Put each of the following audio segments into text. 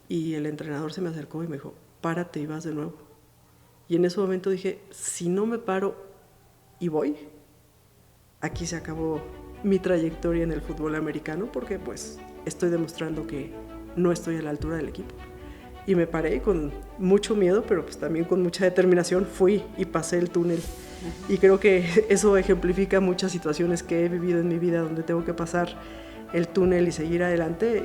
y el entrenador se me acercó y me dijo, párate y vas de nuevo. Y en ese momento dije, si no me paro y voy, aquí se acabó mi trayectoria en el fútbol americano, porque pues estoy demostrando que no estoy a la altura del equipo. Y me paré con mucho miedo, pero pues también con mucha determinación fui y pasé el túnel. Y creo que eso ejemplifica muchas situaciones que he vivido en mi vida donde tengo que pasar el túnel y seguir adelante.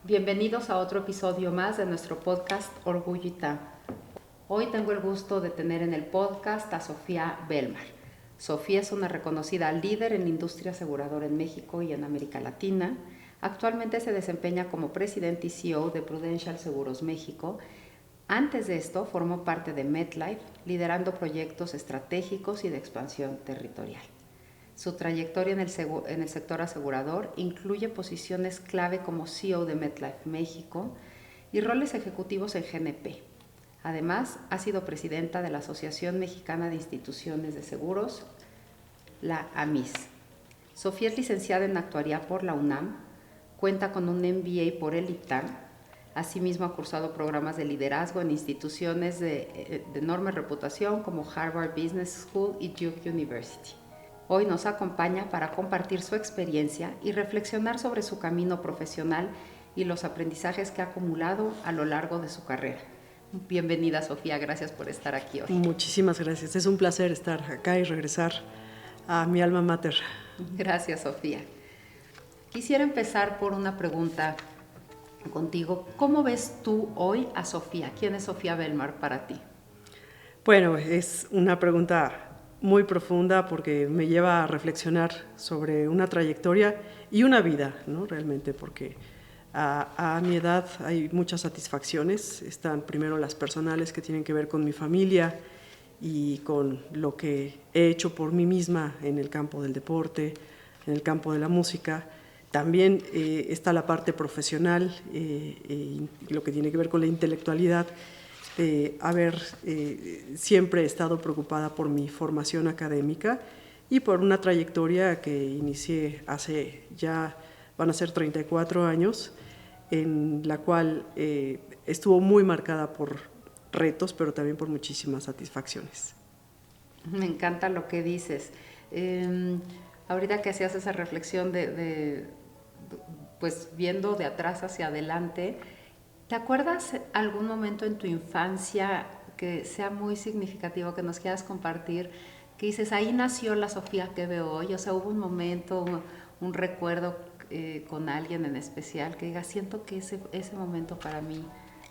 Bienvenidos a otro episodio más de nuestro podcast Orgullo ITAM. Hoy tengo el gusto de tener en el podcast a Sofía Belmar. Sofía es una reconocida líder en la industria aseguradora en México y en América Latina. Actualmente se desempeña como presidente y CEO de Prudential Seguros México. Antes de esto formó parte de MetLife, liderando proyectos estratégicos y de expansión territorial. Su trayectoria en el sector asegurador incluye posiciones clave como CEO de MetLife México y roles ejecutivos en GNP. Además, ha sido presidenta de la Asociación Mexicana de Instituciones de Seguros, la AMIS. Sofía es licenciada en Actuaría por la UNAM, cuenta con un MBA por el ITAM. Asimismo, ha cursado programas de liderazgo en instituciones de enorme reputación como Harvard Business School y Duke University. Hoy nos acompaña para compartir su experiencia y reflexionar sobre su camino profesional y los aprendizajes que ha acumulado a lo largo de su carrera. Bienvenida, Sofía, gracias por estar aquí hoy. Muchísimas gracias, es un placer estar acá y regresar a mi alma mater. Gracias, Sofía. Quisiera empezar por una pregunta contigo. ¿Cómo ves tú hoy a Sofía? ¿Quién es Sofía Belmar para ti? Bueno, es una pregunta muy profunda porque me lleva a reflexionar sobre una trayectoria y una vida, ¿no? Realmente, porque a mi edad hay muchas satisfacciones. Están primero las personales que tienen que ver con mi familia y con lo que he hecho por mí misma en el campo del deporte, en el campo de la música. También está la parte profesional, lo que tiene que ver con la intelectualidad, de haber siempre estado preocupada por mi formación académica y por una trayectoria que inicié hace ya, van a ser 34 años, en la cual estuvo muy marcada por retos, pero también por muchísimas satisfacciones. Me encanta lo que dices. Ahorita que hacías esa reflexión pues viendo de atrás hacia adelante, ¿te acuerdas algún momento en tu infancia que sea muy significativo, que nos quieras compartir, que dices, ahí nació la Sofía que veo hoy? O sea, hubo un momento, un recuerdo con alguien en especial que diga, siento que ese momento para mí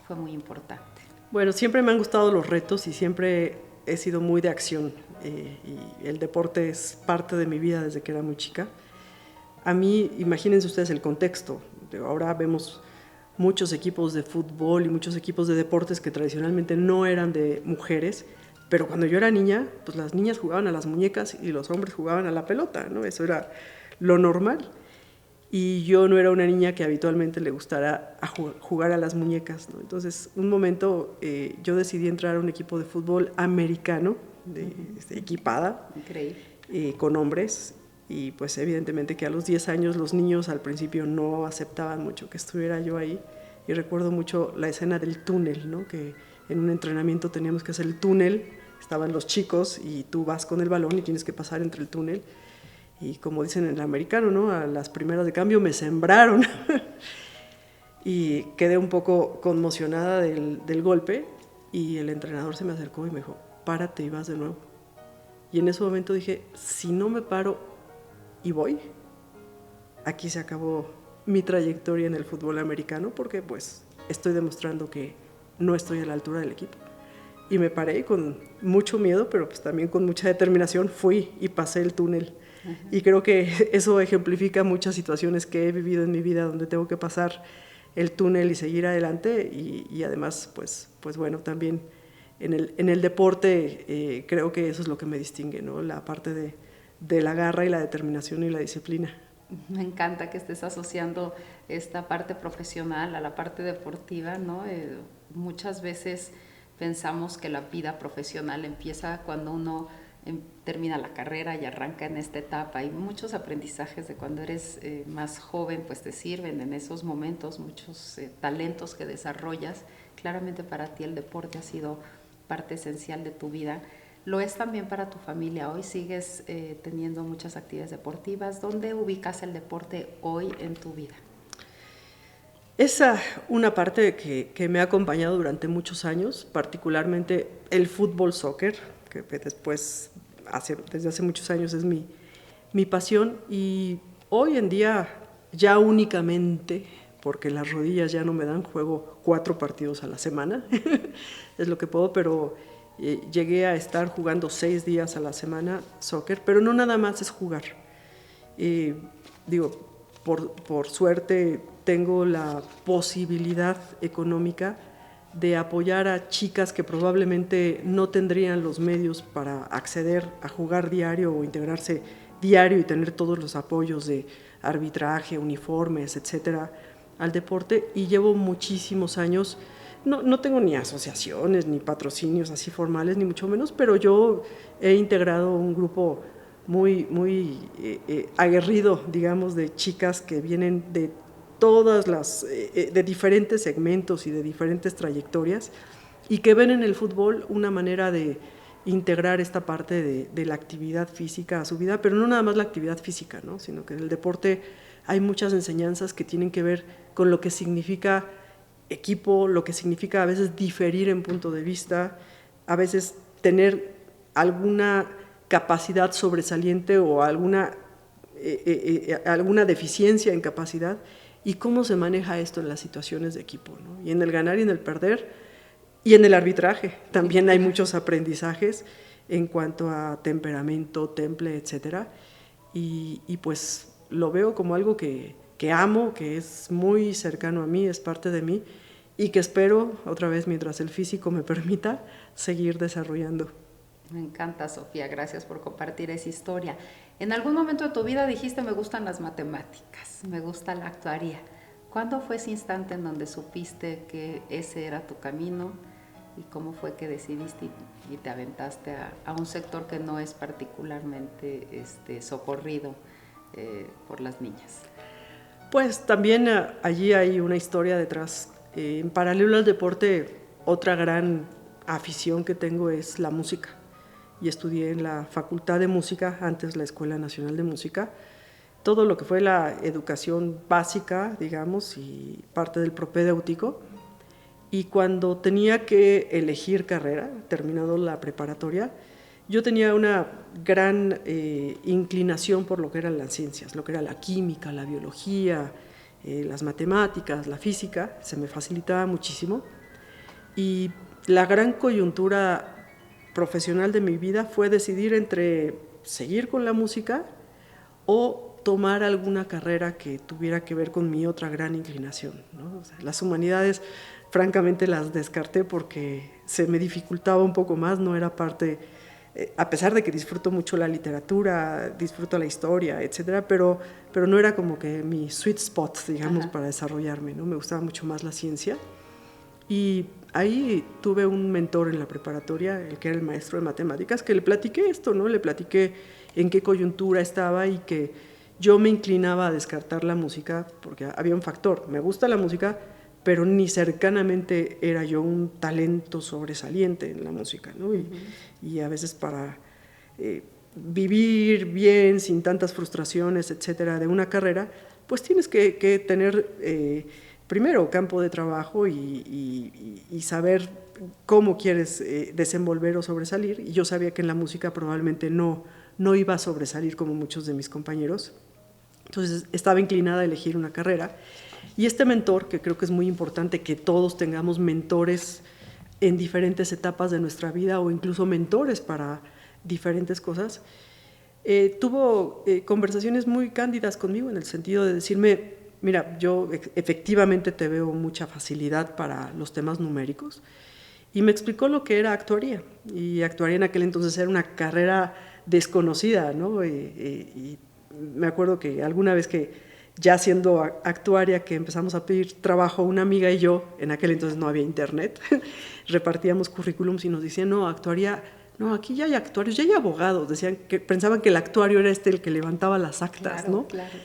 fue muy importante. Bueno, siempre me han gustado los retos y siempre he sido muy de acción, y el deporte es parte de mi vida desde que era muy chica. A mí, imagínense ustedes el contexto, ahora vemos muchos equipos de fútbol y muchos equipos de deportes que tradicionalmente no eran de mujeres, pero cuando yo era niña, pues las niñas jugaban a las muñecas y los hombres jugaban a la pelota, ¿no? Eso era lo normal. Y yo no era una niña que habitualmente le gustara jugar a las muñecas, ¿no? Entonces, un momento yo decidí entrar a un equipo de fútbol americano, equipada, con hombres, y pues evidentemente que a los 10 años los niños al principio no aceptaban mucho que estuviera yo ahí. Y recuerdo mucho la escena del túnel, ¿no? Que en un entrenamiento teníamos que hacer el túnel, estaban los chicos y tú vas con el balón y tienes que pasar entre el túnel. Y como dicen en el americano, ¿no? A las primeras de cambio me sembraron. Y quedé un poco conmocionada del golpe y el entrenador se me acercó y me dijo, párate y vas de nuevo. Y en ese momento dije, si no me paro y voy, aquí se acabó mi trayectoria en el fútbol americano, porque pues estoy demostrando que no estoy a la altura del equipo. Y me paré con mucho miedo, pero pues también con mucha determinación fui y pasé el túnel. Y creo que eso ejemplifica muchas situaciones que he vivido en mi vida donde tengo que pasar el túnel y seguir adelante. Y además, pues bueno, también en el deporte creo que eso es lo que me distingue, ¿no? La parte de la garra y la determinación y la disciplina. Me encanta que estés asociando esta parte profesional a la parte deportiva, ¿no? Muchas veces pensamos que la vida profesional empieza cuando uno termina la carrera y arranca en esta etapa, y muchos aprendizajes de cuando eres más joven pues te sirven en esos momentos, muchos talentos que desarrollas. Claramente para ti el deporte ha sido parte esencial de tu vida. Lo es también para tu familia. Hoy sigues teniendo muchas actividades deportivas. ¿Dónde ubicas el deporte hoy en tu vida? Es una parte que me ha acompañado durante muchos años, particularmente el fútbol soccer, que después, desde hace muchos años es mi pasión, y hoy en día ya únicamente, porque las rodillas ya no me dan, juego 4 partidos a la semana, es lo que puedo, pero llegué a estar jugando 6 días a la semana soccer, pero no nada más es jugar. Digo, por suerte tengo la posibilidad económica de apoyar a chicas que probablemente no tendrían los medios para acceder a jugar diario o integrarse diario y tener todos los apoyos de arbitraje, uniformes, etcétera, al deporte, y llevo muchísimos años. No tengo ni asociaciones ni patrocinios así formales, ni mucho menos, pero yo he integrado un grupo muy aguerrido, digamos, de chicas que vienen de todas de diferentes segmentos y de diferentes trayectorias, y que ven en el fútbol una manera de integrar esta parte de la actividad física a su vida, pero no nada más la actividad física, ¿no? Sino que en el deporte hay muchas enseñanzas que tienen que ver con lo que significa equipo, lo que significa a veces diferir en punto de vista, a veces tener alguna capacidad sobresaliente o alguna deficiencia en capacidad, y cómo se maneja esto en las situaciones de equipo, ¿no? Y en el ganar y en el perder, y en el arbitraje también hay muchos aprendizajes en cuanto a temperamento, temple, etcétera, y pues lo veo como algo que amo, que es muy cercano a mí, es parte de mí, y que espero, otra vez, mientras el físico me permita, seguir desarrollando. Me encanta, Sofía, gracias por compartir esa historia. En algún momento de tu vida dijiste, me gustan las matemáticas, me gusta la actuaría. ¿Cuándo fue ese instante en donde supiste que ese era tu camino, y cómo fue que decidiste y te aventaste a un sector que no es particularmente socorrido por las niñas? Pues también allí hay una historia detrás. En paralelo al deporte, otra gran afición que tengo es la música, y estudié en la Facultad de Música, antes la Escuela Nacional de Música, todo lo que fue la educación básica, digamos, y parte del propedéutico. Y cuando tenía que elegir carrera, terminado la preparatoria, yo tenía una gran inclinación por lo que eran las ciencias, lo que era la química, la biología, las matemáticas, la física, se me facilitaba muchísimo. Y la gran coyuntura profesional de mi vida fue decidir entre seguir con la música o tomar alguna carrera que tuviera que ver con mi otra gran inclinación, ¿no? O sea, las humanidades, francamente, las descarté porque se me dificultaba un poco más, no era parte, a pesar de que disfruto mucho la literatura, disfruto la historia, etcétera, pero no era como que mi sweet spot, digamos, para desarrollarme, ¿no? Me gustaba mucho más la ciencia. Y ahí tuve un mentor en la preparatoria, el que era el maestro de matemáticas, que le platiqué esto, ¿no? Le platiqué en qué coyuntura estaba y que yo me inclinaba a descartar la música porque había un factor. Me gusta la música, pero ni cercanamente era yo un talento sobresaliente en la música, ¿no? Y a veces para vivir bien, sin tantas frustraciones, etcétera, de una carrera, pues tienes que tener primero campo de trabajo y saber cómo quieres desenvolver o sobresalir. Y yo sabía que en la música probablemente no iba a sobresalir como muchos de mis compañeros. Entonces estaba inclinada a elegir una carrera. Y este mentor, que creo que es muy importante que todos tengamos mentores en diferentes etapas de nuestra vida o incluso mentores para diferentes cosas, tuvo conversaciones muy cándidas conmigo en el sentido de decirme: mira, yo efectivamente te veo mucha facilidad para los temas numéricos, y me explicó lo que era actuaría, y actuaría en aquel entonces era una carrera desconocida, ¿no? Y me acuerdo que alguna vez que ya siendo actuaria, que empezamos a pedir trabajo, una amiga y yo, en aquel entonces no había internet, repartíamos currículums y nos decían: no, actuaría no, aquí ya hay actuarios, ya hay abogados, pensaban que el actuario era el que levantaba las actas, claro, ¿no? Claro.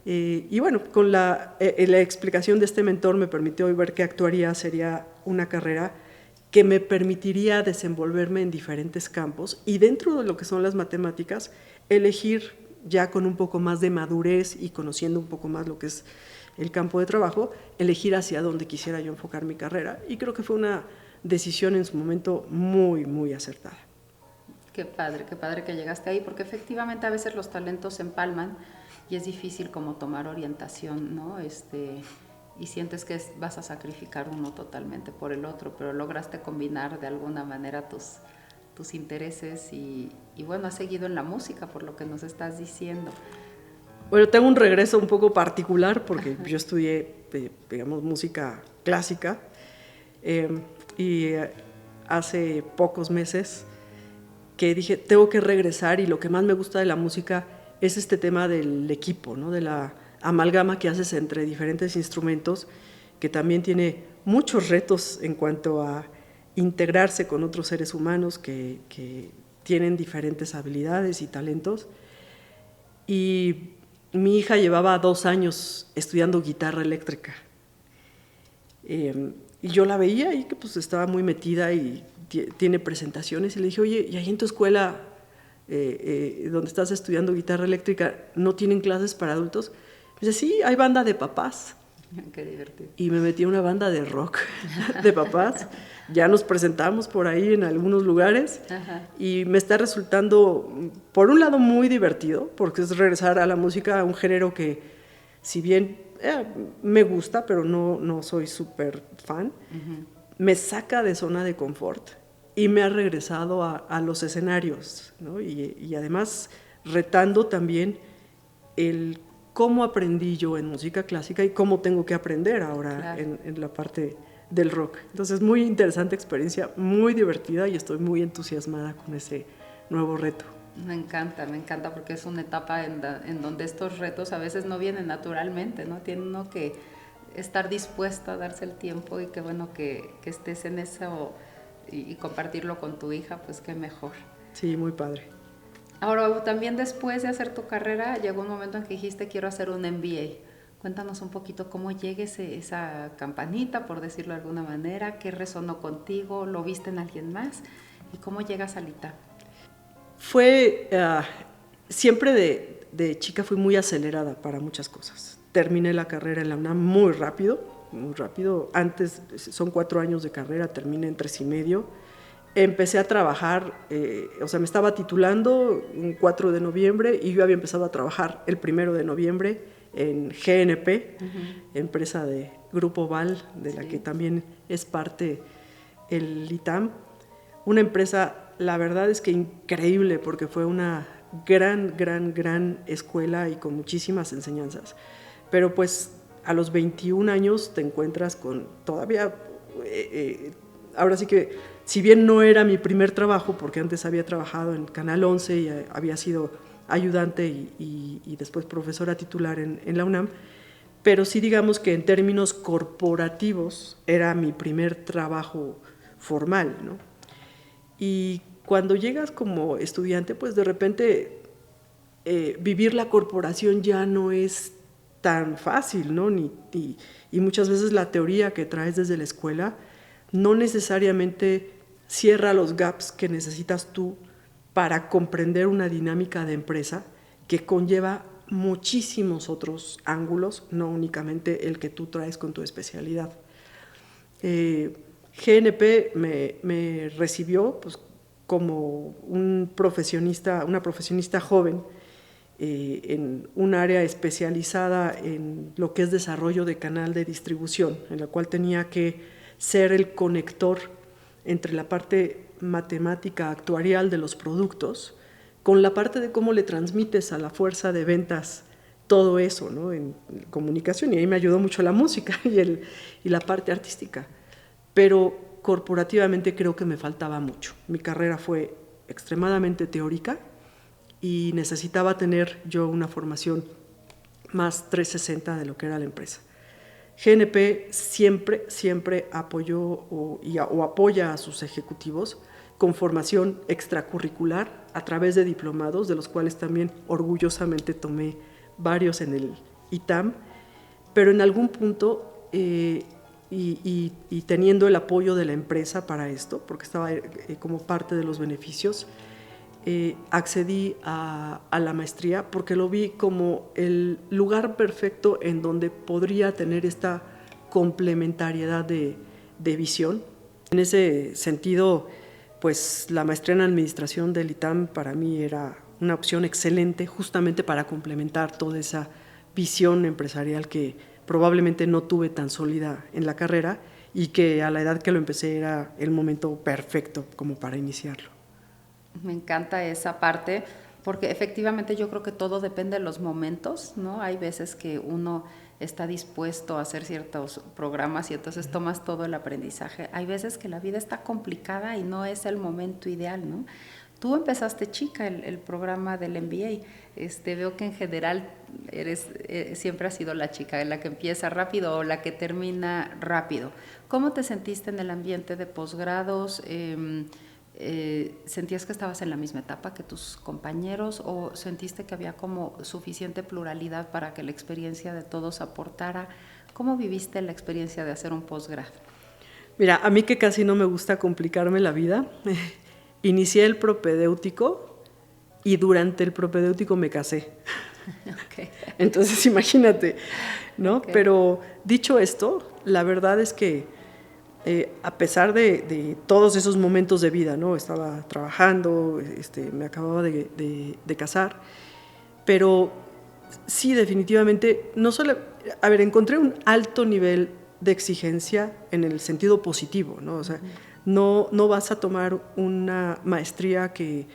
Y bueno, con la explicación de este mentor me permitió hoy ver que actuaría sería una carrera que me permitiría desenvolverme en diferentes campos y dentro de lo que son las matemáticas, elegir ya con un poco más de madurez y conociendo un poco más lo que es el campo de trabajo, elegir hacia dónde quisiera yo enfocar mi carrera. Y creo que fue una decisión en su momento muy, muy acertada. Qué padre que llegaste ahí, porque efectivamente a veces los talentos se empalman y es difícil como tomar orientación, ¿no? Y sientes que vas a sacrificar uno totalmente por el otro, pero lograste combinar de alguna manera tus intereses y bueno, has seguido en la música por lo que nos estás diciendo. Bueno, tengo un regreso un poco particular porque yo estudié, digamos, música clásica y hace pocos meses que dije, tengo que regresar y lo que más me gusta de la música es este tema del equipo, ¿no? De la amalgama que haces entre diferentes instrumentos, que también tiene muchos retos en cuanto a integrarse con otros seres humanos que tienen diferentes habilidades y talentos. Y mi hija llevaba 2 años estudiando guitarra eléctrica. Y yo la veía y que pues estaba muy metida y tiene presentaciones y le dije, oye, ¿y ahí en tu escuela donde estás estudiando guitarra eléctrica no tienen clases para adultos? Me dice, sí, hay banda de papás. Qué divertido. Y me metí a una banda de rock de papás. Ya nos presentamos por ahí en algunos lugares. Ajá. Y me está resultando, por un lado, muy divertido, porque es regresar a la música, a un género que, si bien me gusta, pero no soy súper fan, me saca de zona de confort y me ha regresado a los escenarios, ¿no? Y además retando también el cómo aprendí yo en música clásica y cómo tengo que aprender ahora claro. en la parte del rock. Entonces, muy interesante experiencia, muy divertida y estoy muy entusiasmada con ese nuevo reto. Me encanta porque es una etapa en donde estos retos a veces no vienen naturalmente, ¿no? Tiene uno que estar dispuesto a darse el tiempo y qué bueno que estés en eso y compartirlo con tu hija, pues qué mejor. Sí, muy padre. Ahora, también después de hacer tu carrera, llegó un momento en que dijiste, quiero hacer un MBA. Cuéntanos un poquito cómo llega esa campanita, por decirlo de alguna manera, qué resonó contigo, lo viste en alguien más y cómo llegas al ITAM. Fue, siempre de chica fui muy acelerada para muchas cosas. Terminé la carrera en la UNAM muy rápido. Antes, son 4 años de carrera, terminé en 3 y medio. Empecé a trabajar, me estaba titulando un 4 de noviembre y yo había empezado a trabajar el 1 de noviembre en GNP, empresa de Grupo Val, de la que también es parte el ITAM. Una empresa, la verdad es que increíble, porque fue una gran escuela y con muchísimas enseñanzas. Pero pues a los 21 años te encuentras con todavía... ahora sí que, si bien no era mi primer trabajo, porque antes había trabajado en Canal 11 y había sido ayudante y después profesora titular en la UNAM, pero sí digamos que en términos corporativos era mi primer trabajo formal, ¿no? Y cuando llegas como estudiante, pues de repente vivir la corporación ya no es tan fácil, ¿no? Y muchas veces la teoría que traes desde la escuela no necesariamente cierra los gaps que necesitas tú para comprender una dinámica de empresa que conlleva muchísimos otros ángulos, no únicamente el que tú traes con tu especialidad. GNP me recibió pues, como una profesionista joven en un área especializada en lo que es desarrollo de canal de distribución, en la cual tenía que ser el conector entre la parte matemática actuarial de los productos con la parte de cómo le transmites a la fuerza de ventas todo eso, ¿no? En comunicación, y ahí me ayudó mucho la música y la parte artística. Pero corporativamente creo que me faltaba mucho. Mi carrera fue extremadamente teórica y necesitaba tener yo una formación más 360 de lo que era la empresa. GNP siempre apoyó o apoya a sus ejecutivos con formación extracurricular a través de diplomados, de los cuales también orgullosamente tomé varios en el ITAM, pero en algún punto, y teniendo el apoyo de la empresa para esto, porque estaba como parte de los beneficios, accedí a la maestría porque lo vi como el lugar perfecto en donde podría tener esta complementariedad de visión. En ese sentido, pues la maestría en administración del ITAM para mí era una opción excelente justamente para complementar toda esa visión empresarial que probablemente no tuve tan sólida en la carrera y que a la edad que lo empecé era el momento perfecto como para iniciarlo. Me encanta esa parte porque efectivamente yo creo que todo depende de los momentos, ¿no? Hay veces que uno está dispuesto a hacer ciertos programas y entonces tomas todo el aprendizaje. Hay veces que la vida está complicada y no es el momento ideal, ¿no? Tú empezaste chica el programa del MBA. Veo que en general siempre has sido la chica, la que empieza rápido o la que termina rápido. ¿Cómo te sentiste en el ambiente de posgrados? ¿Sentías que estabas en la misma etapa que tus compañeros o sentiste que había como suficiente pluralidad para que la experiencia de todos aportara? ¿Cómo viviste la experiencia de hacer un posgrado? Mira, a mí que casi no me gusta complicarme la vida, inicié el propedéutico y durante el propedéutico me casé. Okay. Entonces imagínate, ¿no? Okay. Pero dicho esto, la verdad es que a pesar de todos esos momentos de vida, ¿no? Estaba trabajando, me acababa de casar, pero sí, definitivamente, no solo, encontré un alto nivel de exigencia en el sentido positivo, ¿no? O sea, no vas a tomar una maestría que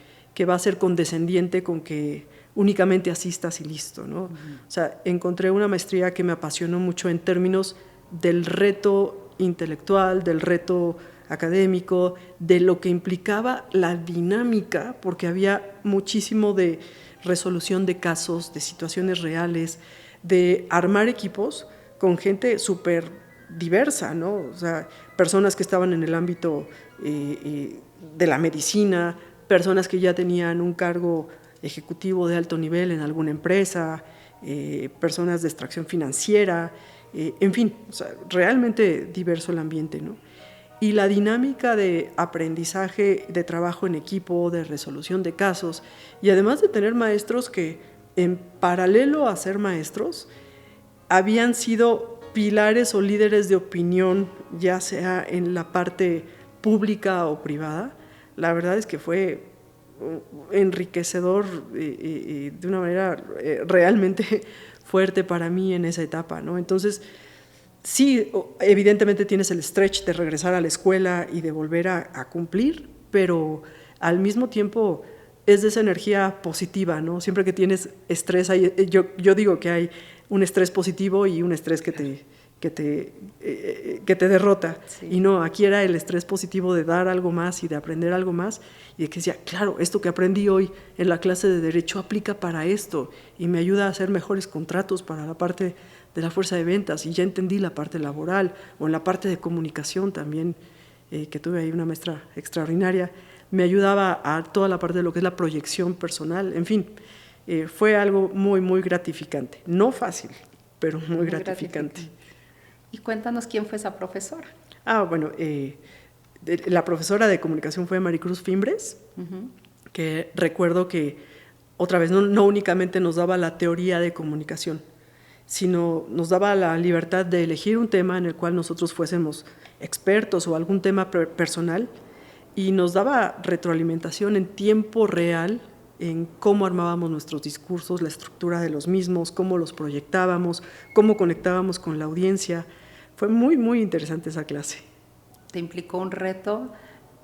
va a ser condescendiente con que únicamente asistas y listo, ¿no? O sea, encontré una maestría que me apasionó mucho en términos del reto intelectual, del reto académico, de lo que implicaba la dinámica, porque había muchísimo de resolución de casos, de situaciones reales, de armar equipos con gente súper diversa, ¿no? O sea, personas que estaban en el ámbito de la medicina, personas que ya tenían un cargo ejecutivo de alto nivel en alguna empresa, personas de extracción financiera, en fin, o sea, realmente diverso el ambiente, ¿no? Y la dinámica de aprendizaje, de trabajo en equipo, de resolución de casos, y además de tener maestros que en paralelo a ser maestros, habían sido pilares o líderes de opinión, ya sea en la parte pública o privada, la verdad es que fue enriquecedor de una manera realmente fuerte para mí en esa etapa, ¿no? Entonces, sí, evidentemente tienes el stretch de regresar a la escuela y de volver a cumplir, pero al mismo tiempo es de esa energía positiva, ¿no? Siempre que tienes estrés, yo digo que hay un estrés positivo y un estrés que te derrota. Sí. Y no, aquí era el estrés positivo de dar algo más y de aprender algo más, y de que decía, claro, esto que aprendí hoy en la clase de Derecho aplica para esto y me ayuda a hacer mejores contratos para la parte de la fuerza de ventas, y ya entendí la parte laboral, o en la parte de comunicación también, que tuve ahí una maestra extraordinaria, me ayudaba a toda la parte de lo que es la proyección personal, en fin, fue algo muy, muy gratificante. No fácil, pero muy gratificante. Y cuéntanos quién fue esa profesora. Bueno, la profesora de comunicación fue Maricruz Fimbres, que recuerdo que, otra vez, no únicamente nos daba la teoría de comunicación, sino nos daba la libertad de elegir un tema en el cual nosotros fuésemos expertos o algún tema personal, y nos daba retroalimentación en tiempo real en cómo armábamos nuestros discursos, la estructura de los mismos, cómo los proyectábamos, cómo conectábamos con la audiencia. Fue muy, muy interesante esa clase. ¿Te implicó un reto?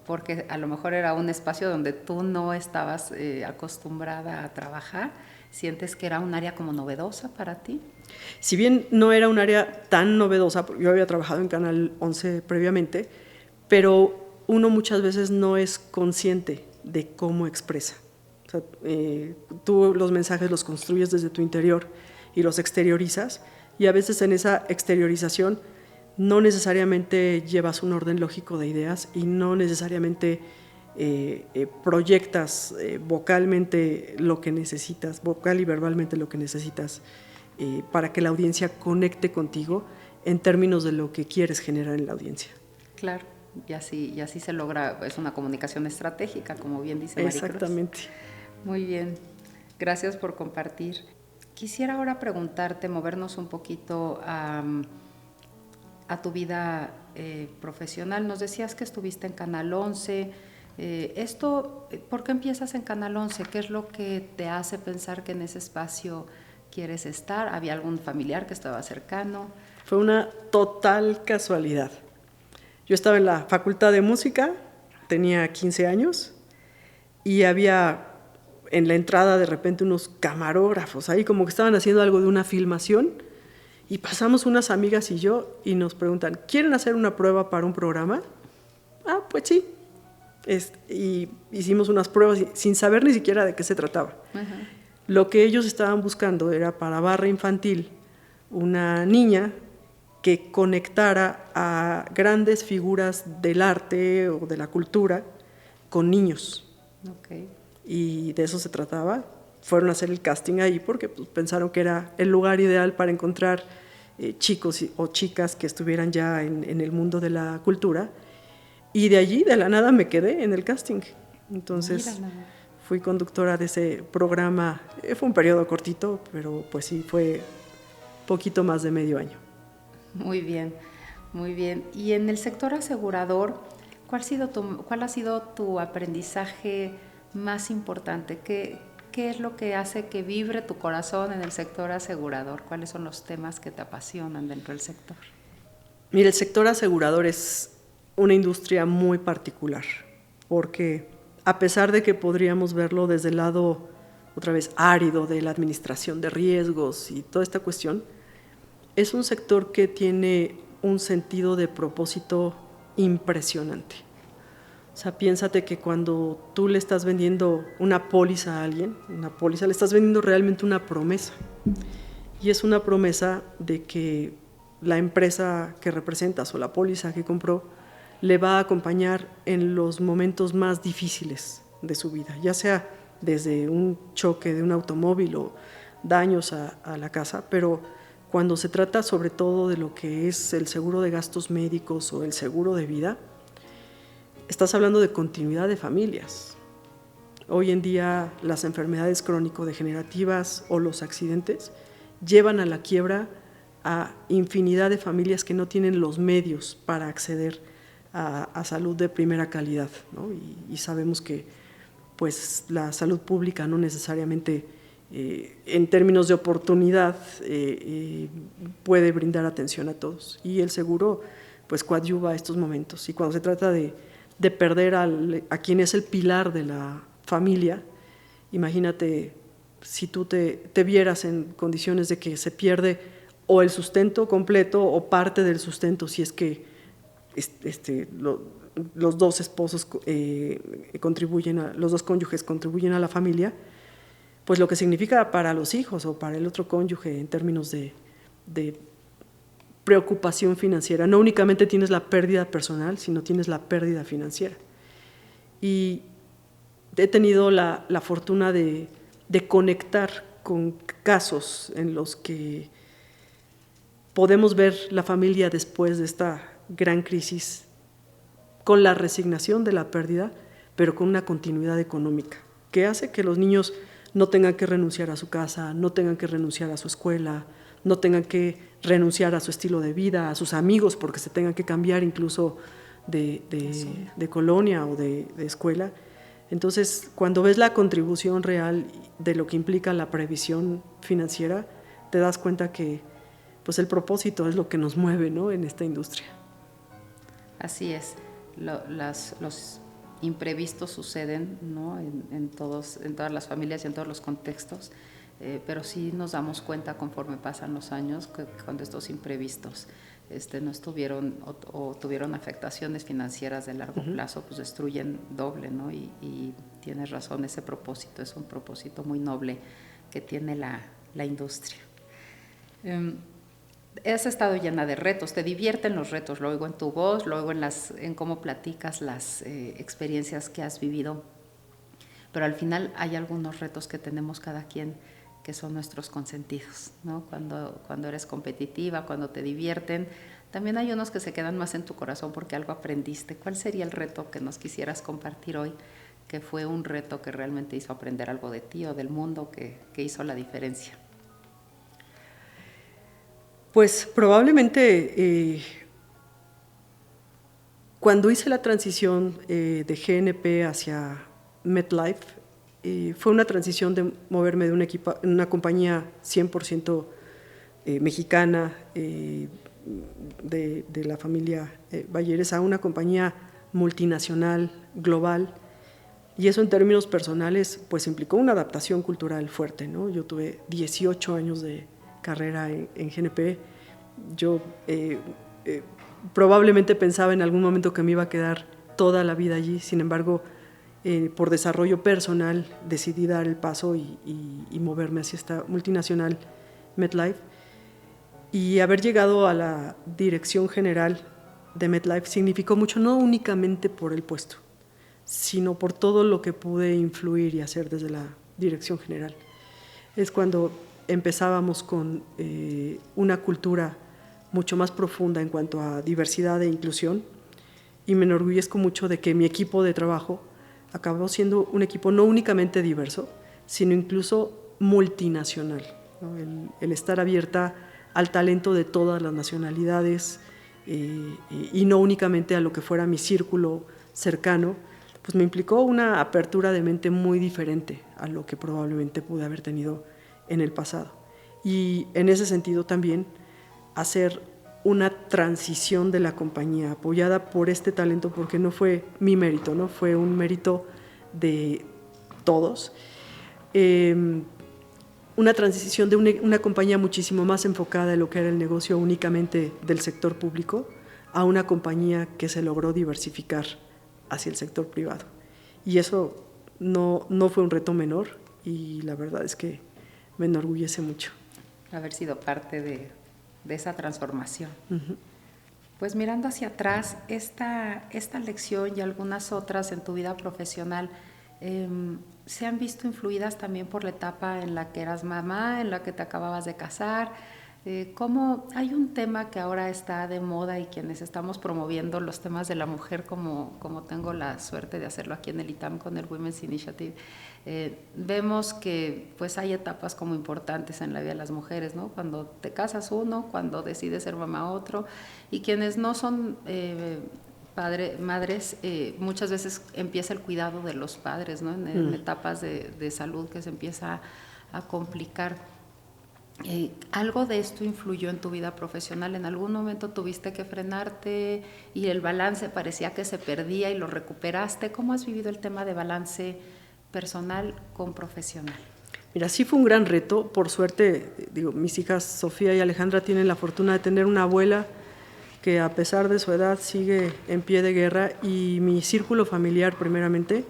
Porque a lo mejor era un espacio donde tú no estabas acostumbrada a trabajar. ¿Sientes que era un área como novedosa para ti? Si bien no era un área tan novedosa, porque yo había trabajado en Canal 11 previamente, pero uno muchas veces no es consciente de cómo expresa. O sea, tú los mensajes los construyes desde tu interior y los exteriorizas, y a veces en esa exteriorización no necesariamente llevas un orden lógico de ideas y no necesariamente proyectas vocalmente lo que necesitas, vocal y verbalmente lo que necesitas, para que la audiencia conecte contigo en términos de lo que quieres generar en la audiencia. Claro, y así se logra, es una comunicación estratégica, como bien dice Maricruz. Exactamente. Muy bien, gracias por compartir. Quisiera ahora preguntarte, movernos un poquito a tu vida profesional. Nos decías que estuviste en Canal 11. ¿Por qué empiezas en Canal 11? ¿Qué es lo que te hace pensar que en ese espacio quieres estar? ¿Había algún familiar que estaba cercano? Fue una total casualidad. Yo estaba en la Facultad de Música, tenía 15 años, y había en la entrada de repente unos camarógrafos ahí como que estaban haciendo algo de una filmación, y pasamos unas amigas y yo y nos preguntan, ¿quieren hacer una prueba para un programa? Ah, pues sí. Y hicimos unas pruebas sin saber ni siquiera de qué se trataba. Uh-huh. Lo que ellos estaban buscando era para barra infantil una niña que conectara a grandes figuras del arte o de la cultura con niños. Okay. Y de eso se trataba. Fueron a hacer el casting ahí porque pues, pensaron que era el lugar ideal para encontrar chicos o chicas que estuvieran ya en el mundo de la cultura. Y de allí, de la nada, me quedé en el casting. Entonces fui conductora de ese programa. Fue un periodo cortito, pero pues sí, fue poquito más de medio año. Muy bien, muy bien. Y en el sector asegurador, ¿cuál ha sido tu aprendizaje más importante? ¿Qué es lo que hace que vibre tu corazón en el sector asegurador? ¿Cuáles son los temas que te apasionan dentro del sector? Mira, el sector asegurador es una industria muy particular, porque a pesar de que podríamos verlo desde el lado, otra vez, árido de la administración de riesgos y toda esta cuestión, es un sector que tiene un sentido de propósito impresionante. O sea, piénsate que cuando tú le estás vendiendo una póliza a alguien, una póliza, le estás vendiendo realmente una promesa. Y es una promesa de que la empresa que representas o la póliza que compró le va a acompañar en los momentos más difíciles de su vida, ya sea desde un choque de un automóvil o daños a la casa, pero cuando se trata sobre todo de lo que es el seguro de gastos médicos o el seguro de vida, estás hablando de continuidad de familias. Hoy en día las enfermedades crónico-degenerativas o los accidentes llevan a la quiebra a infinidad de familias que no tienen los medios para acceder a salud de primera calidad, ¿no? Y sabemos que pues, la salud pública no necesariamente en términos de oportunidad puede brindar atención a todos, y el seguro pues coadyuva a estos momentos. Y cuando se trata de perder a quien es el pilar de la familia, imagínate si tú te vieras en condiciones de que se pierde o el sustento completo o parte del sustento, si es que los dos esposos los dos cónyuges contribuyen a la familia, pues lo que significa para los hijos o para el otro cónyuge en términos de preocupación financiera. No únicamente tienes la pérdida personal, sino tienes la pérdida financiera. Y he tenido la fortuna de conectar con casos en los que podemos ver la familia después de esta gran crisis con la resignación de la pérdida, pero con una continuidad económica que hace que los niños no tengan que renunciar a su casa, no tengan que renunciar a su escuela, no tengan que renunciar a su estilo de vida, a sus amigos, porque se tengan que cambiar incluso de colonia o de escuela. Entonces, cuando ves la contribución real de lo que implica la previsión financiera, te das cuenta que pues, el propósito es lo que nos mueve, ¿no?, en esta industria. Así es. Los imprevistos suceden, ¿no?, en todas las familias y en todos los contextos, pero sí nos damos cuenta conforme pasan los años que cuando estos imprevistos no estuvieron o tuvieron afectaciones financieras de largo plazo, pues destruyen doble, ¿no? Y tienes razón, ese propósito es un propósito muy noble que tiene la industria. has estado llena de retos, te divierten los retos, lo oigo en tu voz, lo oigo en cómo platicas las experiencias que has vivido, pero al final hay algunos retos que tenemos cada quien que son nuestros consentidos, ¿no? Cuando eres competitiva, cuando te divierten, también hay unos que se quedan más en tu corazón porque algo aprendiste. ¿Cuál sería el reto que nos quisieras compartir hoy, que fue un reto que realmente hizo aprender algo de ti o del mundo, que hizo la diferencia? Pues probablemente cuando hice la transición de GNP hacia MetLife, fue una transición de moverme de una compañía 100% mexicana, de la familia Balleres, a una compañía multinacional, global, y eso en términos personales pues implicó una adaptación cultural fuerte, ¿no? Yo tuve 18 años de carrera en GNP. Yo probablemente pensaba en algún momento que me iba a quedar toda la vida allí, sin embargo, por desarrollo personal decidí dar el paso y moverme hacia esta multinacional MetLife. Y haber llegado a la dirección general de MetLife significó mucho, no únicamente por el puesto, sino por todo lo que pude influir y hacer desde la dirección general. Es cuando empezábamos con una cultura mucho más profunda en cuanto a diversidad e inclusión, y me enorgullezco mucho de que mi equipo de trabajo acabó siendo un equipo no únicamente diverso, sino incluso multinacional, ¿no? El estar abierta al talento de todas las nacionalidades y no únicamente a lo que fuera mi círculo cercano, pues me implicó una apertura de mente muy diferente a lo que probablemente pude haber tenido en el pasado. Y en ese sentido también hacer una transición de la compañía apoyada por este talento, porque no fue mi mérito, ¿no? Fue un mérito de todos. Una transición de una compañía muchísimo más enfocada en lo que era el negocio únicamente del sector público a una compañía que se logró diversificar hacia el sector privado. Y eso no fue un reto menor, y la verdad es que me enorgullece mucho. Haber sido parte de esa transformación. Uh-huh. Pues mirando hacia atrás, esta lección y algunas otras en tu vida profesional se han visto influidas también por la etapa en la que eras mamá, en la que te acababas de casar. ¿Cómo hay un tema que ahora está de moda y quienes estamos promoviendo los temas de la mujer, como tengo la suerte de hacerlo aquí en el ITAM con el Women's Initiative? Vemos que pues hay etapas como importantes en la vida de las mujeres, ¿no? Cuando te casas uno, cuando decides ser mamá otro, y quienes no son madres, muchas veces empieza el cuidado de los padres, ¿no? En etapas de salud que se empieza a complicar. ¿Algo de esto influyó en tu vida profesional? ¿En algún momento tuviste que frenarte y el balance parecía que se perdía y lo recuperaste? ¿Cómo has vivido el tema de balance personal con profesional? Mira, sí fue un gran reto. Por suerte, mis hijas Sofía y Alejandra tienen la fortuna de tener una abuela que a pesar de su edad sigue en pie de guerra, y mi círculo familiar primeramente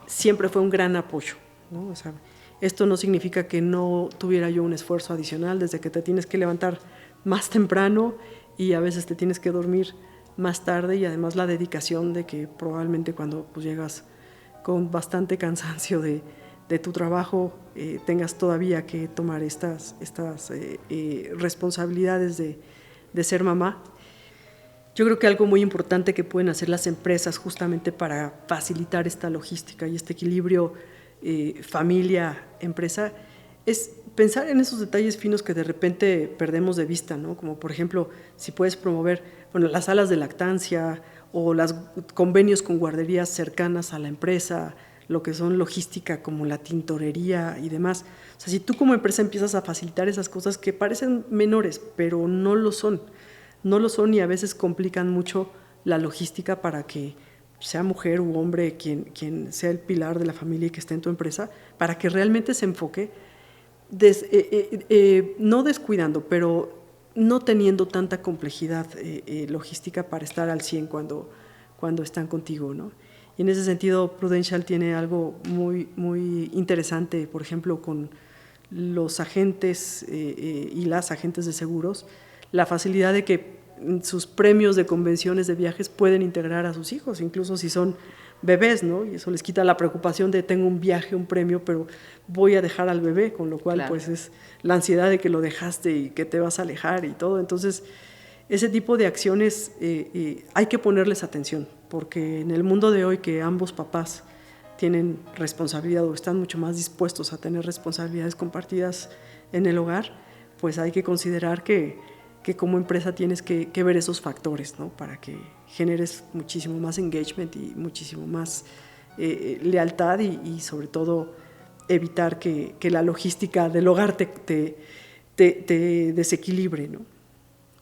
siempre fue un gran apoyo, ¿no? O sea, esto no significa que no tuviera yo un esfuerzo adicional, desde que te tienes que levantar más temprano y a veces te tienes que dormir más tarde, y además la dedicación de que probablemente cuando pues llegas con bastante cansancio de tu trabajo tengas todavía que tomar estas responsabilidades de ser mamá. Yo creo que algo muy importante que pueden hacer las empresas justamente para facilitar esta logística y este equilibrio familia-empresa es pensar en esos detalles finos que de repente perdemos de vista, ¿no? Como por ejemplo, si puedes promover las salas de lactancia o los convenios con guarderías cercanas a la empresa, lo que son logística como la tintorería y demás. O sea, si tú como empresa empiezas a facilitar esas cosas que parecen menores, pero no lo son, y a veces complican mucho la logística para que sea mujer u hombre quien sea el pilar de la familia y que esté en tu empresa, para que realmente se enfoque, no descuidando, pero no teniendo tanta complejidad logística para estar al 100 cuando están contigo, ¿no? Y en ese sentido, Prudential tiene algo muy, muy interesante, por ejemplo, con los agentes y las agentes de seguros. la facilidad de que sus premios de convenciones de viajes pueden integrar a sus hijos, incluso si son bebés, ¿no? Y eso les quita la preocupación de tengo un viaje, un premio, pero voy a dejar al bebé, con lo cual claro, pues es la ansiedad de que lo dejaste y que te vas a alejar y todo. Entonces, ese tipo de acciones hay que ponerles atención, porque en el mundo de hoy que ambos papás tienen responsabilidad o están mucho más dispuestos a tener responsabilidades compartidas en el hogar, pues hay que considerar que como empresa tienes que ver esos factores, ¿no? Para que generes muchísimo más engagement y muchísimo más lealtad y sobre todo evitar que la logística del hogar te desequilibre, ¿no?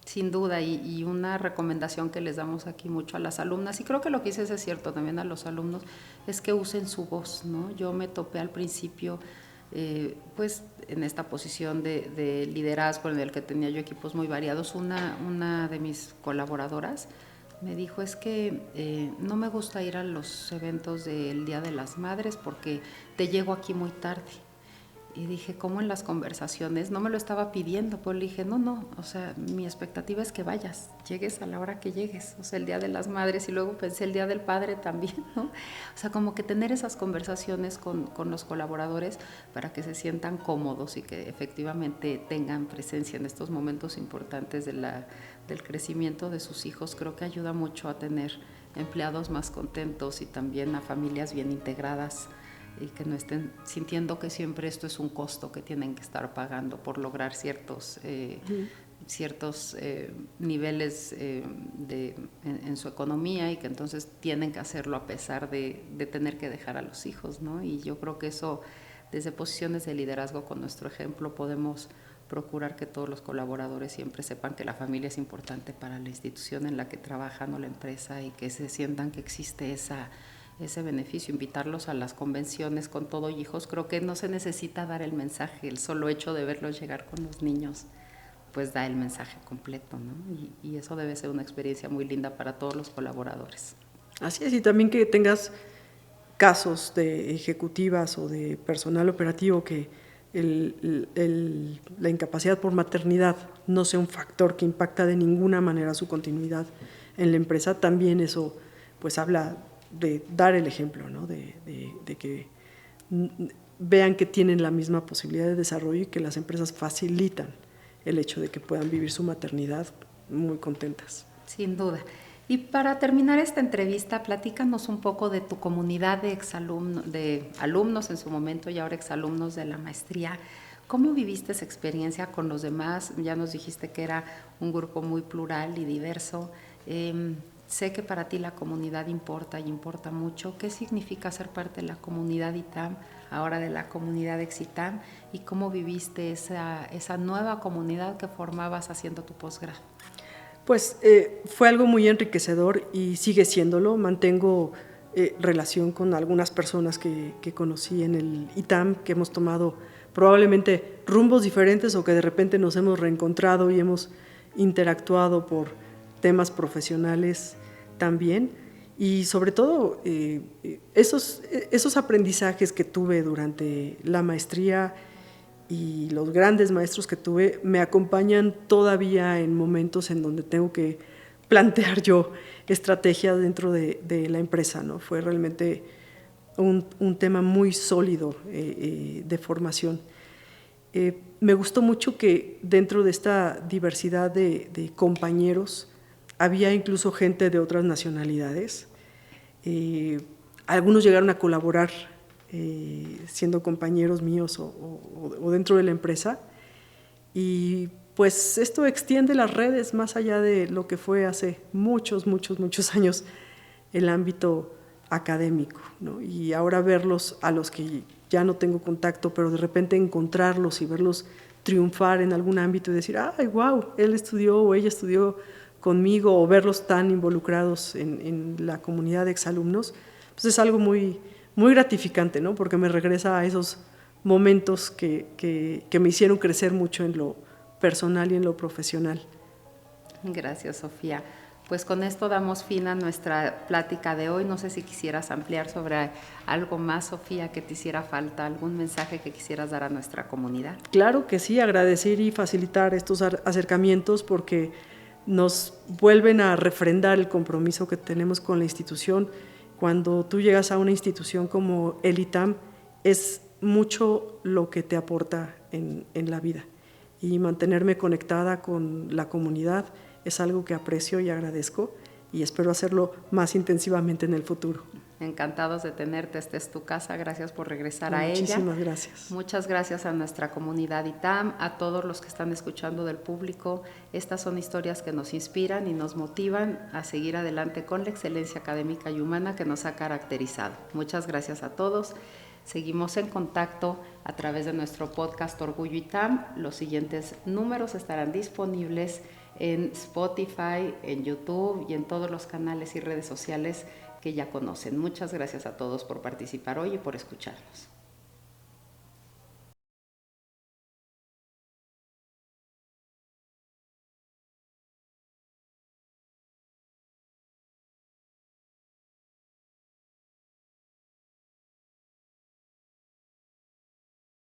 Sin duda, y una recomendación que les damos aquí mucho a las alumnas, y creo que lo que dices es cierto también a los alumnos, es que usen su voz, ¿no? Yo me topé al principio pues en esta posición de liderazgo en el que tenía yo equipos muy variados. Una de mis colaboradoras me dijo, es que no me gusta ir a los eventos del Día de las Madres porque te llego aquí muy tarde. Y dije, ¿cómo en las conversaciones? No me lo estaba pidiendo, pero le dije, no, o sea, mi expectativa es que vayas, llegues a la hora que llegues, o sea, el Día de las Madres, y luego pensé el Día del Padre también, ¿no? O sea, como que tener esas conversaciones con los colaboradores para que se sientan cómodos y que efectivamente tengan presencia en estos momentos importantes del crecimiento de sus hijos, creo que ayuda mucho a tener empleados más contentos y también a familias bien integradas, y que no estén sintiendo que siempre esto es un costo que tienen que estar pagando por lograr ciertos niveles en su economía, y que entonces tienen que hacerlo a pesar de tener que dejar a los hijos, ¿no? Y yo creo que eso, desde posiciones de liderazgo con nuestro ejemplo, podemos procurar que todos los colaboradores siempre sepan que la familia es importante para la institución en la que trabajan o la empresa, y que se sientan que existe ese beneficio, invitarlos a las convenciones con todo hijos. Creo que no se necesita dar el mensaje, el solo hecho de verlos llegar con los niños pues da el mensaje completo, ¿no? Y eso debe ser una experiencia muy linda para todos los colaboradores. Así es, y también que tengas casos de ejecutivas o de personal operativo que la incapacidad por maternidad no sea un factor que impacta de ninguna manera su continuidad en la empresa, también eso pues habla de dar el ejemplo, ¿no? de que vean que tienen la misma posibilidad de desarrollo y que las empresas facilitan el hecho de que puedan vivir su maternidad muy contentas. Sin duda. Y para terminar esta entrevista, platícanos un poco de tu comunidad de alumnos en su momento y ahora exalumnos de la maestría. ¿Cómo viviste esa experiencia con los demás? Ya nos dijiste que era un grupo muy plural y diverso. Sé que para ti la comunidad importa y importa mucho. ¿Qué significa ser parte de la comunidad ITAM, ahora de la comunidad Exitam? ¿Y cómo viviste esa nueva comunidad que formabas haciendo tu posgrado? Pues fue algo muy enriquecedor y sigue siéndolo. Mantengo relación con algunas personas que conocí en el ITAM, que hemos tomado probablemente rumbos diferentes o que de repente nos hemos reencontrado y hemos interactuado por temas profesionales también, y sobre todo esos aprendizajes que tuve durante la maestría y los grandes maestros que tuve me acompañan todavía en momentos en donde tengo que plantear yo estrategias dentro de la empresa, ¿no? Fue realmente un tema muy sólido de formación. Me gustó mucho que dentro de esta diversidad de compañeros había incluso gente de otras nacionalidades. Algunos llegaron a colaborar siendo compañeros míos o dentro de la empresa, y pues esto extiende las redes más allá de lo que fue hace muchos años el ámbito académico, ¿no? Y ahora verlos, a los que ya no tengo contacto, pero de repente encontrarlos y verlos triunfar en algún ámbito y decir, ¡ay, wow! Él estudió o ella estudió conmigo, o verlos tan involucrados en la comunidad de exalumnos, pues es algo muy gratificante, ¿no? Porque me regresa a esos momentos que me hicieron crecer mucho en lo personal y en lo profesional. Gracias, Sofía. Pues con esto damos fin a nuestra plática de hoy. No sé si quisieras ampliar sobre algo más, Sofía, que te hiciera falta, algún mensaje que quisieras dar a nuestra comunidad. Claro que sí, agradecer y facilitar estos acercamientos porque nos vuelven a refrendar el compromiso que tenemos con la institución. Cuando tú llegas a una institución como el ITAM, es mucho lo que te aporta en la vida. Y mantenerme conectada con la comunidad es algo que aprecio y agradezco y espero hacerlo más intensivamente en el futuro. Encantados de tenerte, esta es tu casa, gracias por regresar a ella. Muchísimas gracias. Muchas gracias a nuestra comunidad ITAM, a todos los que están escuchando del público. Estas son historias que nos inspiran y nos motivan a seguir adelante con la excelencia académica y humana que nos ha caracterizado. Muchas gracias a todos. Seguimos en contacto a través de nuestro podcast Orgullo ITAM. Los siguientes números estarán disponibles en Spotify, en YouTube y en todos los canales y redes sociales que ya conocen. Muchas gracias a todos por participar hoy y por escucharnos.